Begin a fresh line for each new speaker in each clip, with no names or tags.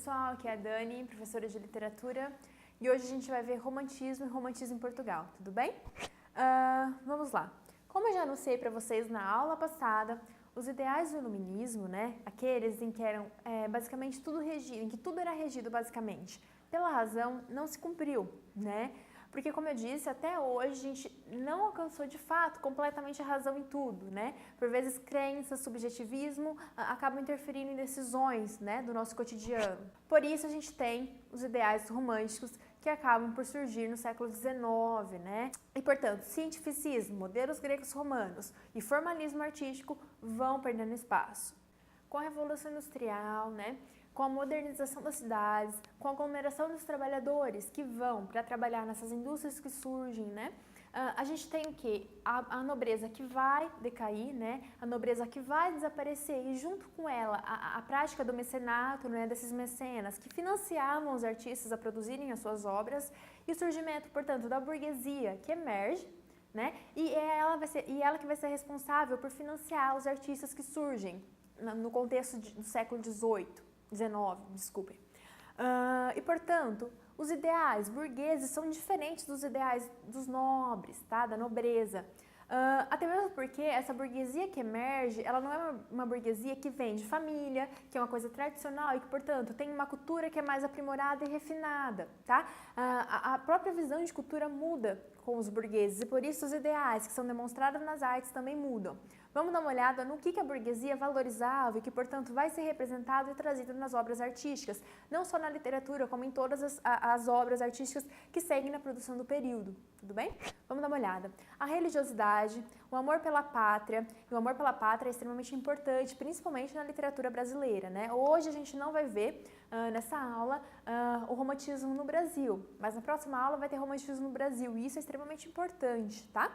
pessoal, aqui é a Dani, professora de literatura, e hoje a gente vai ver romantismo e romantismo em Portugal, tudo bem? Vamos lá. Como eu já anunciei para vocês na aula passada, os ideais do iluminismo, né, aqueles em que eram basicamente tudo regido, em que tudo era regido basicamente pela razão, não se cumpriu, né? Porque, como eu disse, até hoje a gente não alcançou de fato completamente a razão em tudo, né? Por vezes crenças, subjetivismo acabam interferindo em decisões, né, do nosso cotidiano. Por isso a gente tem os ideais românticos que acabam por surgir no século XIX, né? E, portanto, cientificismo, modelos gregos romanos e formalismo artístico vão perdendo espaço. Com a Revolução Industrial, né, com a modernização das cidades, com a aglomeração dos trabalhadores que vão para trabalhar nessas indústrias que surgem, né, a gente tem o quê? A nobreza que vai decair, né, a nobreza que vai desaparecer e junto com ela a prática do mecenato, né, desses mecenas que financiavam os artistas a produzirem as suas obras e o surgimento, portanto, da burguesia que emerge, né, e ela que vai ser responsável por financiar os artistas que surgem no contexto do século XIX, desculpem. E, portanto, os ideais burgueses são diferentes dos ideais dos nobres, tá? Da nobreza. Até mesmo porque essa burguesia que emerge, ela não é uma burguesia que vem de família, que é uma coisa tradicional e que, portanto, tem uma cultura que é mais aprimorada e refinada, tá? A própria visão de cultura muda com os burgueses e, por isso, os ideais que são demonstrados nas artes também mudam. Vamos dar uma olhada no que a burguesia valorizava e que, portanto, vai ser representado e trazido nas obras artísticas, não só na literatura, como em todas as obras artísticas que seguem na produção do período, tudo bem? Vamos dar uma olhada. A religiosidade, o amor pela pátria, e o amor pela pátria é extremamente importante, principalmente na literatura brasileira, né? Hoje a gente não vai ver, nessa aula, o romantismo no Brasil, mas na próxima aula vai ter romantismo no Brasil, e isso é extremamente importante, tá?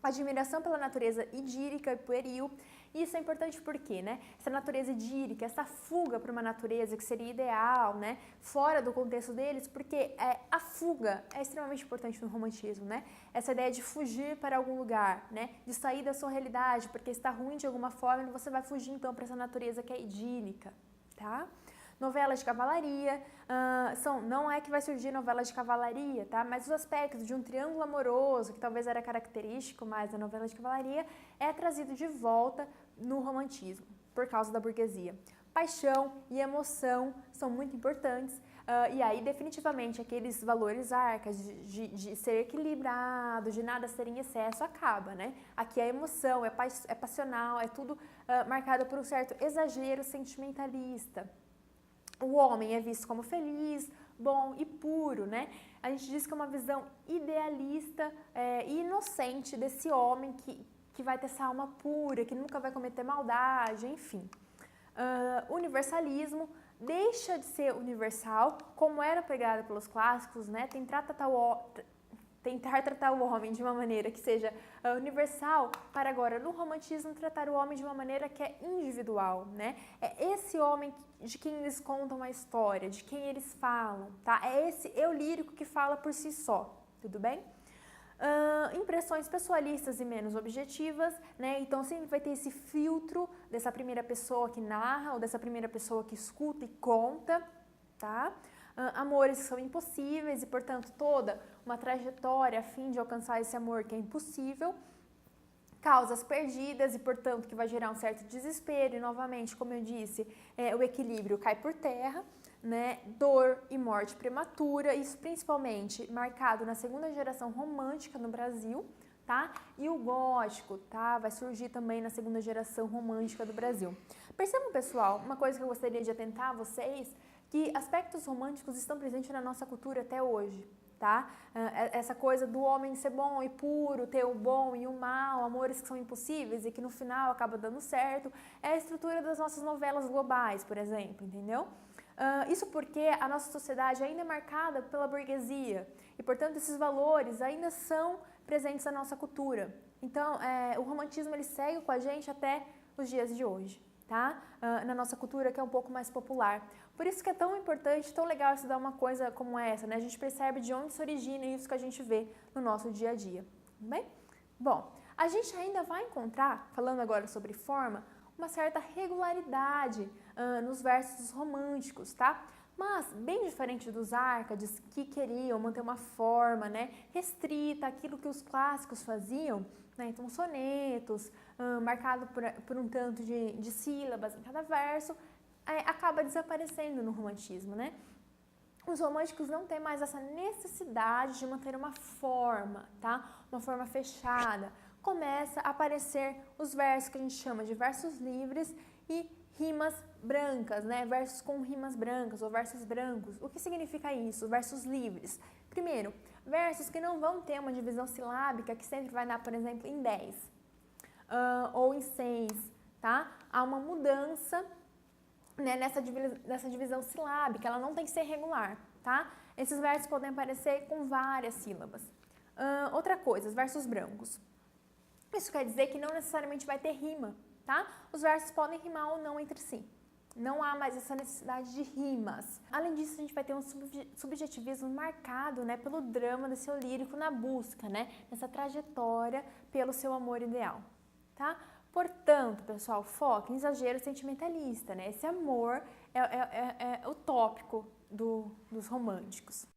Admiração pela natureza idílica e pueril. Isso é importante porque, né, essa natureza idílica, essa fuga para uma natureza que seria ideal, né, fora do contexto deles, porque a fuga é extremamente importante no romantismo, né? Essa ideia de fugir para algum lugar, né, de sair da sua realidade, porque está ruim de alguma forma e você vai fugir então para essa natureza que é idílica, tá? Novelas de cavalaria, não é que vai surgir novelas de cavalaria, tá? Mas os aspectos de um triângulo amoroso, que talvez era característico mais da novela de cavalaria, é trazido de volta no romantismo, por causa da burguesia. Paixão e emoção são muito importantes, e aí definitivamente aqueles valores arcas de ser equilibrado, de nada ser em excesso, acaba, né? Aqui a emoção é passional, é tudo marcado por um certo exagero sentimentalista. O homem é visto como feliz, bom e puro, né? A gente diz que é uma visão idealista e inocente desse homem que vai ter essa alma pura, que nunca vai cometer maldade, enfim. Universalismo deixa de ser universal, como era pregado pelos clássicos, né? Tentar tratar o homem de uma maneira que seja universal, para agora, no romantismo, tratar o homem de uma maneira que é individual, né? É esse homem de quem eles contam a história, de quem eles falam, tá? É esse eu lírico que fala por si só, tudo bem? Impressões pessoalistas e menos objetivas, né? Então sempre vai ter esse filtro dessa primeira pessoa que narra ou dessa primeira pessoa que escuta e conta, tá? Amores que são impossíveis e, portanto, toda uma trajetória a fim de alcançar esse amor que é impossível. Causas perdidas e, portanto, que vai gerar um certo desespero e, novamente, como eu disse, o equilíbrio cai por terra, né? Dor e morte prematura, isso principalmente marcado na segunda geração romântica no Brasil, tá? E o gótico, tá? Vai surgir também na segunda geração romântica do Brasil. Percebam, pessoal, uma coisa que eu gostaria de atentar a vocês, que aspectos românticos estão presentes na nossa cultura até hoje, tá? Essa coisa do homem ser bom e puro, ter o bom e o mal, amores que são impossíveis e que no final acaba dando certo, é a estrutura das nossas novelas globais, por exemplo, entendeu? Isso porque a nossa sociedade ainda é marcada pela burguesia e, portanto, esses valores ainda são presentes na nossa cultura. Então, o romantismo ele segue com a gente até os dias de hoje, tá? Na nossa cultura que é um pouco mais popular. Por isso que é tão importante, tão legal estudar uma coisa como essa, né? A gente percebe de onde se origina isso que a gente vê no nosso dia a dia, tudo bem? Bom, a gente ainda vai encontrar, falando agora sobre forma, uma certa regularidade nos versos românticos, tá? Mas, bem diferente dos Árcades, que queriam manter uma forma, né, restrita àquilo que os clássicos faziam, né, então sonetos, marcado por um tanto de sílabas em cada verso, acaba desaparecendo no romantismo, né? Os românticos não têm mais essa necessidade de manter uma forma, tá? Uma forma fechada. Começa a aparecer os versos que a gente chama de versos livres e rimas brancas, né? Versos com rimas brancas ou versos brancos. O que significa isso? Versos livres. Primeiro, versos que não vão ter uma divisão silábica que sempre vai dar, por exemplo, em 10 ou em 6, tá? Há uma mudança, né, nessa divisão silábica, ela não tem que ser regular, tá? Esses versos podem aparecer com várias sílabas. Outra coisa, os versos brancos. Isso quer dizer que não necessariamente vai ter rima, tá? Os versos podem rimar ou não entre si. Não há mais essa necessidade de rimas. Além disso, a gente vai ter um subjetivismo marcado, né, pelo drama desse eu lírico na busca, né, nessa trajetória pelo seu amor ideal, tá? Portanto, pessoal, foca em exagero sentimentalista, né? Esse amor é utópico dos românticos.